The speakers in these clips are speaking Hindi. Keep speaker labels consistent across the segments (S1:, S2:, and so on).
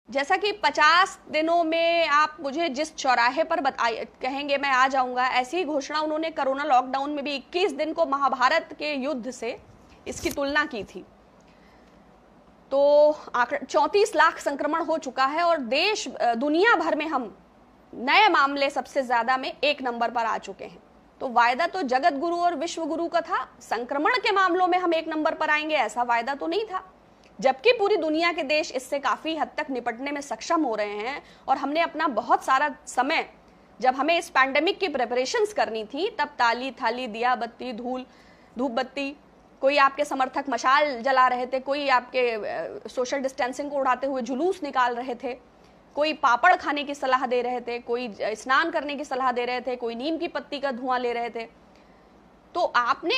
S1: जैसा कि 50 दिनों में आप मुझे जिस चौराहे पर कहेंगे मैं आ जाऊंगा, ऐसी ही घोषणा उन्होंने कोरोना लॉकडाउन में भी 21 दिन को महाभारत के युद्ध से इसकी तुलना की थी। तो 34 लाख संक्रमण हो चुका है और देश दुनिया भर में हम नए मामले सबसे ज्यादा में 1 नंबर पर आ चुके हैं। तो वायदा तो जगत गुरु और विश्व गुरु का था, संक्रमण के मामलों में हम 1 नंबर पर आएंगे ऐसा वायदा तो नहीं था, जबकि पूरी दुनिया के देश इससे काफी हद तक निपटने में सक्षम हो रहे हैं। और हमने अपना बहुत सारा समय, जब हमें इस पैंडेमिक की प्रिपरेशंस करनी थी, तब ताली थाली दिया बत्ती धूप बत्ती, कोई आपके समर्थक मशाल जला रहे थे, कोई आपके सोशल डिस्टेंसिंग को उड़ाते हुए जुलूस निकाल रहे थे, कोई पापड़ खाने की सलाह दे रहे थे, कोई स्नान करने की सलाह दे रहे थे, कोई नीम की पत्ती का धुआं ले रहे थे। तो आपने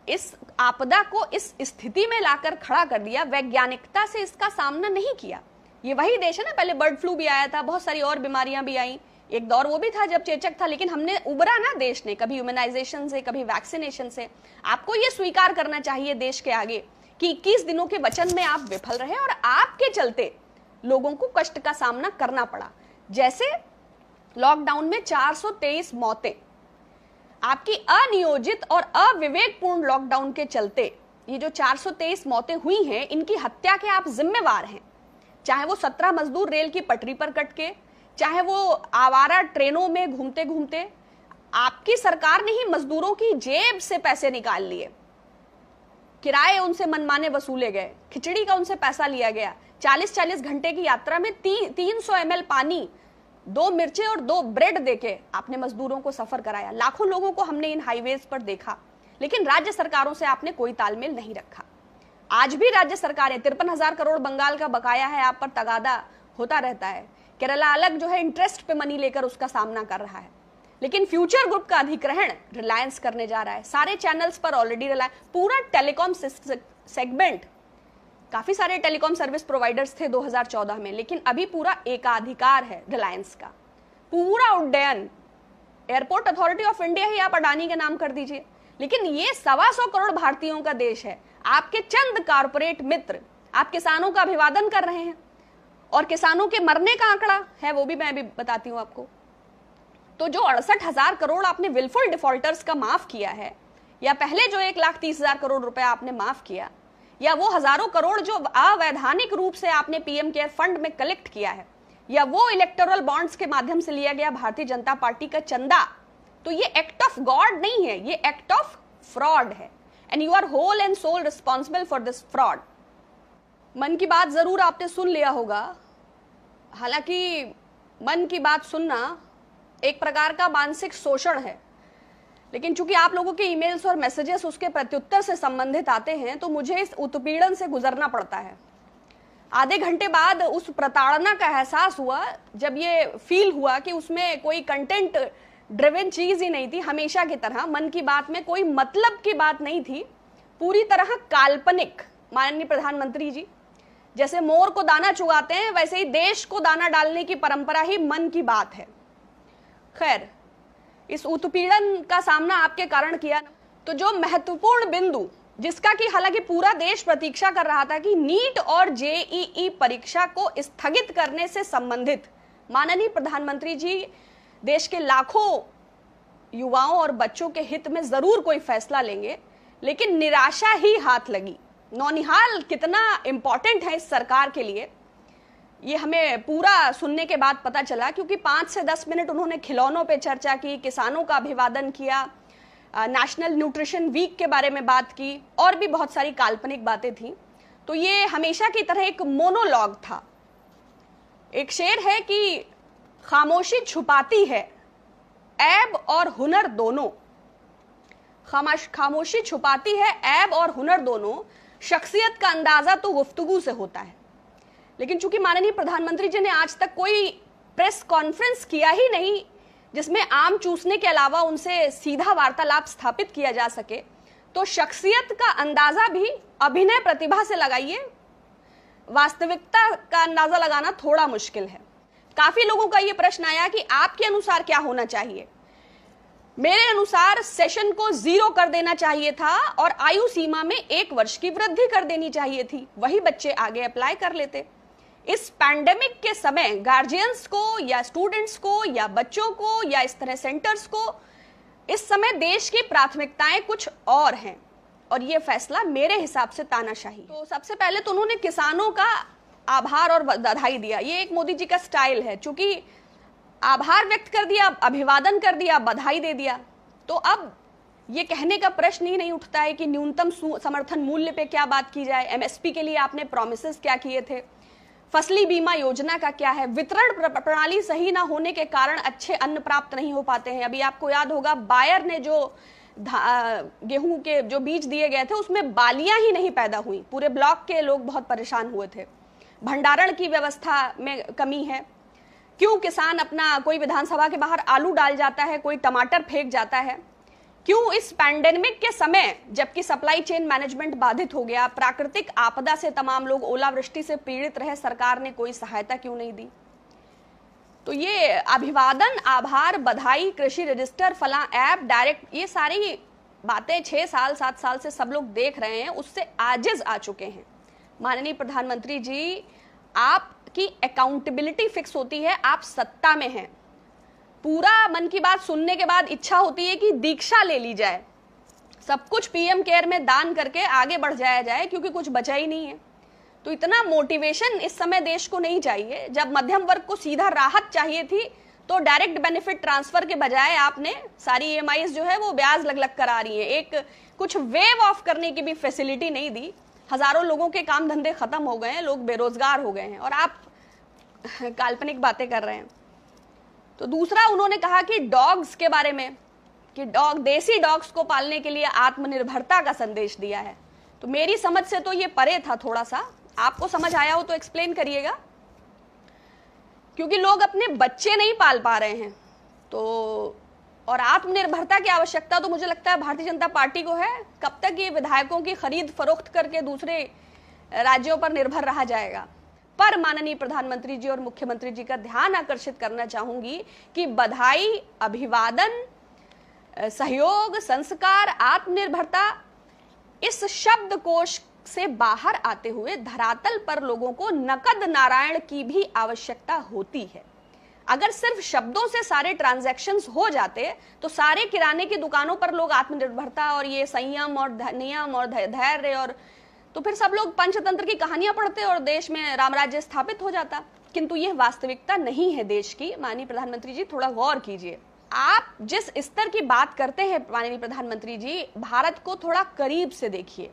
S1: इस आपदा को इस स्थिति में लाकर खड़ा कर दिया, वैज्ञानिकता से इसका सामना नहीं किया। ये वही देश है ना, पहले बर्ड फ्लू भी आया था, बहुत सारी और बीमारियां भी आई, एक दौर वो भी था जब चेचक था, लेकिन हमने उबरा ना देश ने, कभी इम्यूनाइजेशन से, कभी वैक्सीनेशन से। आपको ये स्वीकार करना चाहिए देश के आगे कि 21 दिनों के वचन में आप विफल रहे और आपके चलते लोगों को कष्ट का सामना करना पड़ा। जैसे लॉकडाउन में 423 मौतें आपकी अनियोजित और अविवेकपूर्ण लॉकडाउन के चलते, ये जो 423 मौतें हुई हैं, इनकी हत्या के आप जिम्मेवार हैं। चाहे वो 17 मजदूर रेल की पटरी पर कट के, चाहे वो आवारा ट्रेनों में घूमते घूमते, आपकी सरकार ने ही मजदूरों की जेब से पैसे निकाल लिए, किराए उनसे मनमाने वसूले गए, खिचड़ी का उनसे पैसा लिया गया। 40-40 घंटे की यात्रा में 300 ml पानी, 2 मिर्चें और 2 ब्रेड देके आपने मजदूरों को सफर कराया। लाखों लोगों को हमने इन हाईवेज पर देखा, लेकिन राज्य सरकारों से आपने कोई तालमेल नहीं रखा। आज भी राज्य सरकारें 53,000 करोड़ बंगाल का बकाया है, आप पर तगादा होता रहता है। केरला अलग जो है इंटरेस्ट पे मनी लेकर उसका सामना कर रहा है, लेकिन फ्यूचर ग्रुप का अधिग्रहण रिलायंस करने जा रहा है। सारे चैनल्स पर ऑलरेडी रिलायंस, पूरा टेलीकॉम सेगमेंट, काफी सारे टेलीकॉम सर्विस प्रोवाइडर्स थे 2014 में, लेकिन अभी पूरा एकाधिकार है रिलायंस का। पूरा उड्डयन, एयरपोर्ट अथॉरिटी ऑफ इंडिया ही आप अडानी के नाम कर दीजिए, लेकिन ये 125 करोड़ भारतीयों का देश है। आपके चंद कारपोरेट मित्र आप किसानों का अभिवादन कर रहे हैं, और किसानों के मरने का आंकड़ा है वो भी मैं भी बताती हूं आपको। तो जो 68,000 करोड़ आपने विलफुल डिफॉल्टर्स का माफ किया है, या पहले जो 1,30,000 करोड़ रुपए आपने माफ किया, या वो हजारों करोड़ जो अवैधानिक रूप से आपने पीएम केयर फंड में कलेक्ट किया है, या वो इलेक्टोरल बॉन्ड्स के माध्यम से लिया गया भारतीय जनता पार्टी का चंदा, तो ये एक्ट ऑफ गॉड नहीं है, ये एक्ट ऑफ फ्रॉड है, and you are whole and sole responsible for this fraud. Mann ki बात जरूर आपने सुन लिया होगा। हालांकि मन की बात सुनना एक प्रकार का मानसिक शोषण है, लेकिन चूंकि आप लोगों के ईमेल्स और मैसेजेस उसके प्रत्युत्तर से संबंधित आते हैं, तो मुझे इस उत्पीड़न से गुजरना पड़ता है। आधे घंटे बाद उस प्रताड़ना का एहसास हुआ, जब ये फील हुआ कि उसमें कोई कंटेंट ड्रिवन चीज ही नहीं थी। हमेशा की तरह मन की बात में कोई मतलब की बात नहीं थी, पूरी तरह काल्पनिक। माननीय प्रधानमंत्री जी, जैसे मोर को दाना चुगाते हैं, वैसे ही देश को दाना डालने की परंपरा ही मन की बात है। खैर, इस उत्पीड़न का सामना आपके कारण किया, तो जो महत्वपूर्ण बिंदु जिसका कि हालांकि पूरा देश प्रतीक्षा कर रहा था कि नीट और जेईई परीक्षा को स्थगित करने से संबंधित माननीय प्रधानमंत्री जी देश के लाखों युवाओं और बच्चों के हित में जरूर कोई फैसला लेंगे, लेकिन निराशा ही हाथ लगी। नौनिहाल कितना इंपॉर्टेंट है इस सरकार के लिए, ये हमें पूरा सुनने के बाद पता चला, क्योंकि 5 से 10 मिनट उन्होंने खिलौनों पे चर्चा की, किसानों का अभिवादन किया, नेशनल न्यूट्रिशन वीक के बारे में बात की, और भी बहुत सारी काल्पनिक बातें थी। तो ये हमेशा की तरह एक मोनोलॉग था। एक शेर है कि खामोशी छुपाती है ऐब और हुनर दोनों। खामोशी छुपाती है ऐब और हुनर दोनों, शख्सियत का अंदाजा तो गुफ्तगू से होता है। लेकिन चूंकि माननीय प्रधानमंत्री जी ने आज तक कोई प्रेस कॉन्फ्रेंस किया ही नहीं जिसमें आम चूसने के अलावा उनसे सीधा वार्तालाप स्थापित किया जा सके, तो शख्सियत का अंदाजा भी अभिनय प्रतिभा से लगाइए, वास्तविकता का अंदाजा लगाना थोड़ा मुश्किल है। काफी लोगों का यह प्रश्न आया कि आपके अनुसार क्या होना चाहिए। मेरे अनुसार सेशन को 0 कर देना चाहिए था और आयु सीमा में 1 वर्ष की वृद्धि कर देनी चाहिए थी, वही बच्चे आगे अप्लाई कर लेते। इस पैंडेमिक के समय गार्जियंस को या स्टूडेंट्स को या बच्चों को या इस तरह सेंटर्स को, इस समय देश की प्राथमिकताएं कुछ और हैं और ये फैसला मेरे हिसाब से तानाशाही। तो सबसे पहले तो उन्होंने किसानों का आभार और बधाई दिया। ये एक मोदी जी का स्टाइल है, चूंकि आभार व्यक्त कर दिया, अभिवादन कर दिया, बधाई दे दिया, तो अब ये कहने का प्रश्न ही नहीं उठता है कि न्यूनतम समर्थन मूल्य पे क्या बात की जाए, एमएसपी के लिए आपने प्रॉमिसेस क्या किए थे, फसली बीमा योजना का क्या है, वितरण प्रणाली सही ना होने के कारण अच्छे अन्न प्राप्त नहीं हो पाते हैं। अभी आपको याद होगा बायर ने जो गेहूं के जो बीज दिए गए थे उसमें बालियां ही नहीं पैदा हुई, पूरे ब्लॉक के लोग बहुत परेशान हुए थे। भंडारण की व्यवस्था में कमी है। क्यों किसान अपना कोई विधानसभा के बाहर आलू डाल जाता है, कोई टमाटर फेंक जाता है? क्यों इस पैंडेमिक के समय जबकि सप्लाई चेन मैनेजमेंट बाधित हो गया, प्राकृतिक आपदा से तमाम लोग ओलावृष्टि से पीड़ित रहे, सरकार ने कोई सहायता क्यों नहीं दी? तो ये अभिवादन, आभार, बधाई, कृषि रजिस्टर, फला ऐप, डायरेक्ट, ये सारी बातें 6 साल 7 साल से सब लोग देख रहे हैं, उससे आजिज आ चुके हैं। माननीय प्रधानमंत्री जी, आपकी अकाउंटेबिलिटी फिक्स होती है, आप सत्ता में हैं। पूरा मन की बात सुनने के बाद इच्छा होती है कि दीक्षा ले ली जाए, सब कुछ पीएम केयर में दान करके आगे बढ़ जाया जाए, क्योंकि कुछ बचा ही नहीं है। तो इतना मोटिवेशन इस समय देश को नहीं चाहिए। जब मध्यम वर्ग को सीधा राहत चाहिए थी तो डायरेक्ट बेनिफिट ट्रांसफर के बजाय आपने सारी ईएमआईज जो है वो ब्याज लग कर आ रही है, एक कुछ वेव ऑफ करने की भी फैसिलिटी नहीं दी। हजारों लोगों के काम धंधे खत्म हो गए हैं, लोग बेरोजगार हो गए हैं और आप काल्पनिक बातें कर रहे हैं। तो दूसरा उन्होंने कहा कि डॉग्स के बारे में कि देसी डॉग्स को पालने के लिए आत्मनिर्भरता का संदेश दिया है। तो मेरी समझ से तो ये परे था थोड़ा सा, आपको समझ आया हो तो एक्सप्लेन करिएगा, क्योंकि लोग अपने बच्चे नहीं पाल पा रहे हैं। तो और आत्मनिर्भरता की आवश्यकता तो मुझे लगता है भारतीय जनता पार्टी को है। कब तक ये विधायकों की खरीद फरोख्त करके दूसरे राज्यों पर निर्भर रहा जाएगा? पर माननीय प्रधानमंत्री जी और मुख्यमंत्री जी का ध्यान आकर्षित करना चाहूंगी कि बधाई, अभिवादन, सहयोग, संस्कार, आत्मनिर्भरता, इस शब्दकोश से बाहर आते हुए धरातल पर लोगों को नकद नारायण की भी आवश्यकता होती है। अगर सिर्फ शब्दों से सारे ट्रांजैक्शंस हो जाते तो सारे किराने की दुकानों पर लोग आत्मनिर्भरता और ये संयम और नियम और धैर्य, और तो फिर सब लोग पंचतंत्र की कहानियां पढ़ते और देश में रामराज्य स्थापित हो जाता। किंतु यह वास्तविकता नहीं है देश की। माननीय प्रधानमंत्री जी, थोड़ा गौर कीजिए। आप जिस स्तर की बात करते हैं माननीय प्रधानमंत्री जी, भारत को थोड़ा करीब से देखिए।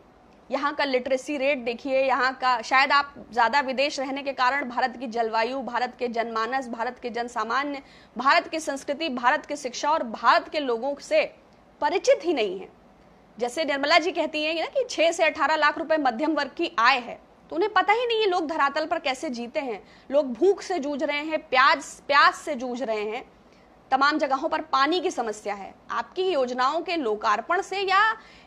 S1: यहाँ का लिटरेसी रेट देखिए, यहाँ का, शायद आप ज्यादा विदेश रहने के कारण भारत की जलवायु, भारत के जनमानस, भारत के जनसामान्य, भारत की संस्कृति, भारत की शिक्षा और भारत के लोगों से परिचित ही नहीं है। जैसे निर्मला जी कहती हैं ना कि 6 से 18 लाख रुपए मध्यम वर्ग की आय है, तो उन्हें पता ही नहीं है लोग धरातल पर कैसे जीते हैं। लोग भूख से जूझ रहे हैं, प्यास से जूझ रहे हैं, तमाम जगहों पर पानी की समस्या है। आपकी योजनाओं के लोकार्पण से या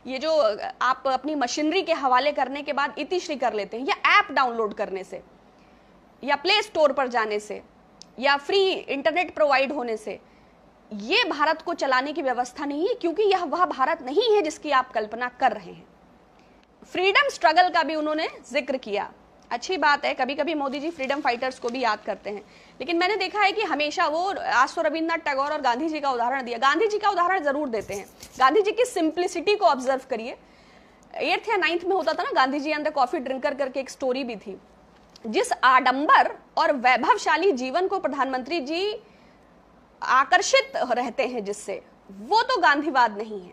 S1: ये जो आप अपनी मशीनरी के हवाले करने के बाद इतिश्री कर लेते हैं, या ऐप डाउनलोड करने से, या प्ले स्टोर पर जाने से, या फ्री इंटरनेट प्रोवाइड होने से, ये भारत को चलाने की व्यवस्था नहीं है, क्योंकि यह वह भारत नहीं है जिसकी आप कल्पना कर रहे हैं। फ्रीडम स्ट्रगल का भी उन्होंने जिक्र किया। अच्छी बात है, कभी कभी मोदी जी फ्रीडम फाइटर्स को भी याद करते हैं, लेकिन मैंने देखा है कि हमेशा वो, आज तो रविन्द्रनाथ टैगोर और गांधी जी का उदाहरण दिया, गांधी जी का उदाहरण जरूर देते हैं। गांधी जी की सिंप्लिसिटी को ऑब्जर्व करिए। 8th या 9th में होता था ना, Gandhi ji and the coffee drinker करके एक स्टोरी भी थी। जिस आडंबर और वैभवशाली जीवन को प्रधानमंत्री जी आकर्षित रहते हैं जिससे, वो तो गांधीवाद नहीं है।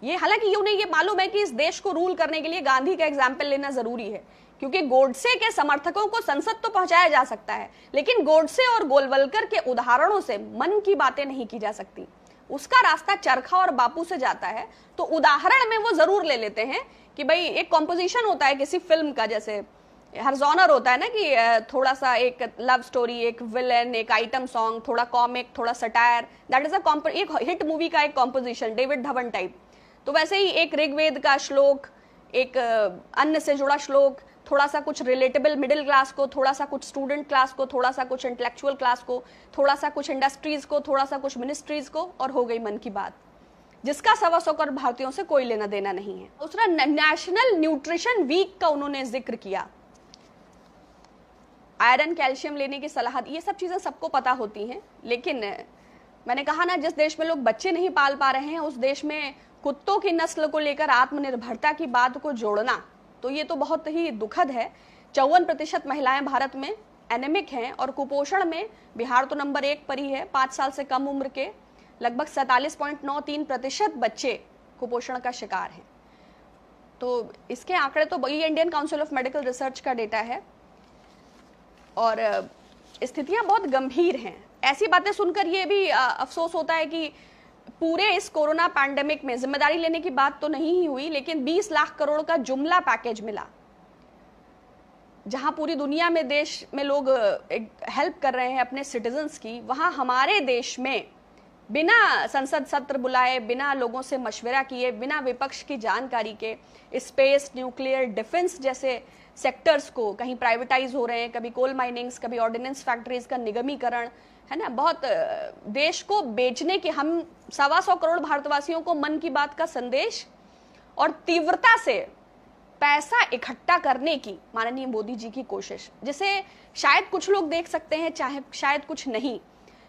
S1: ये हालांकि उन्हें ये मालूम है कि इस देश को रूल करने के लिए गांधी का एग्जाम्पल लेना जरूरी है, क्योंकि गोडसे के समर्थकों को संसद तो पहुंचाया जा सकता है, लेकिन गोडसे और गोलवलकर के उदाहरणों से मन की बातें नहीं की जा सकती। उसका रास्ता चरखा और बापू से जाता है, तो उदाहरण में वो जरूर ले लेते हैं कि भाई एक कॉम्पोजिशन होता है किसी फिल्म का, जैसे हर जॉनर होता है ना कि थोड़ा सा एक लव स्टोरी, एक विलन, एक आइटम सॉन्ग, थोड़ा कॉमिक, थोड़ा सटायर, दैट इज एक हिट मूवी का एक कॉम्पोजिशन, डेविड धवन टाइप। तो वैसे ही एक ऋग्वेद का श्लोक, एक अन्न से जुड़ा श्लोक, थोड़ा सा कुछ रिलेटेबल मिडिल क्लास को, थोड़ा सा कुछ स्टूडेंट क्लास को, थोड़ा सा कुछ इंटेलेक्चुअल क्लास को, थोड़ा सा कुछ इंडस्ट्रीज को, थोड़ा सा कुछ मिनिस्ट्रीज को, और हो गई मन की बात, जिसका 125 करोड़ भारतीयों से कोई लेना देना नहीं है। दूसरा, नेशनल न्यूट्रिशन वीक का उन्होंने जिक्र किया। आयरन कैल्शियम लेने की सलाह दी, ये सब चीज़ें सबको पता होती हैं। लेकिन मैंने कहा ना, जिस देश में लोग बच्चे नहीं पाल पा रहे हैं, उस देश में कुत्तों की नस्ल को लेकर आत्मनिर्भरता की बात को जोड़ना, तो ये तो बहुत ही दुखद है। 54% महिलाएं भारत में एनेमिक हैं और कुपोषण में बिहार तो नंबर 1 पर ही है। 5 साल से कम उम्र के लगभग 47.93% बच्चे कुपोषण का शिकार हैं। तो इसके आंकड़े तो ये Indian council of medical research का डेटा है और स्थितियां बहुत गंभीर हैं। ऐसी बातें सुनकर ये भी अफसोस होता है कि पूरे इस कोरोना पैंडेमिक में जिम्मेदारी लेने की बात तो नहीं ही हुई, लेकिन 20 लाख करोड़ का जुमला पैकेज मिला, जहां पूरी दुनिया में देश में लोग हेल्प कर रहे हैं अपने सिटीजन्स की, वहां हमारे देश में बिना संसद सत्र बुलाए, बिना लोगों से मशवरा किए, बिना विपक्ष की जानकारी के स्पेस, न्यूक्लियर, डिफेंस जैसे सेक्टर्स को कहीं प्राइवेटाइज हो रहे हैं, कभी कोल माइनिंग्स, कभी ऑर्डिनेंस फैक्ट्रीज का निगमीकरण, है ना, बहुत देश को बेचने की, हम 125 करोड़ भारतवासियों को मन की बात का संदेश और तीव्रता से पैसा इकट्ठा करने की माननीय मोदी जी की कोशिश, जिसे शायद कुछ लोग देख सकते हैं, चाहे शायद कुछ नहीं,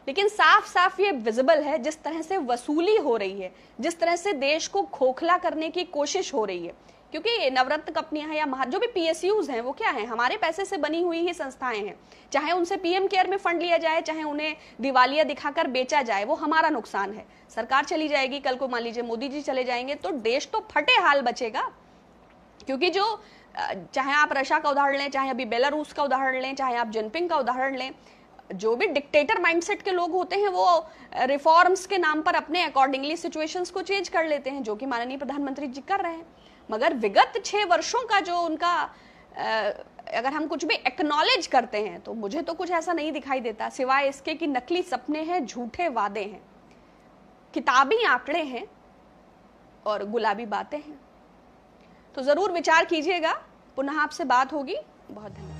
S1: लेकिन साफ साफ ये विजिबल है जिस तरह से वसूली हो रही है, जिस तरह से देश को खोखला करने की कोशिश हो रही है। क्योंकि नवरत्न कंपनियां हैं या जो भी पीएसयूज हैं, वो क्या है, हमारे पैसे से बनी हुई ही संस्थाएं हैं। चाहे उनसे पीएम केयर में फंड लिया जाए, चाहे उन्हें दिवालिया दिखाकर बेचा जाए, वो हमारा नुकसान है। सरकार चली जाएगी, कल को मान लीजिए मोदी जी चले जाएंगे, तो देश तो फटे हाल बचेगा। क्योंकि जो चाहे आप रशिया का उदाहरण लें, चाहे अभी बेलारूस का उदाहरण लें, चाहे आप जिनपिंग का उदाहरण लें, जो भी डिक्टेटर माइंडसेट के लोग होते हैं, वो रिफॉर्म्स के नाम पर अपने अकॉर्डिंगली सिचुएशंस को चेंज कर लेते हैं, जो कि माननीय प्रधानमंत्री जी कर रहे हैं। मगर विगत 6 वर्षों का जो उनका अगर हम कुछ भी एक्नॉलेज करते हैं, तो मुझे तो कुछ ऐसा नहीं दिखाई देता, सिवाय इसके कि नकली सपने हैं, झूठे वादे हैं, किताबी आंकड़े हैं और गुलाबी बातें हैं। तो जरूर विचार कीजिएगा। पुनः आपसे बात होगी। बहुत धन्यवाद।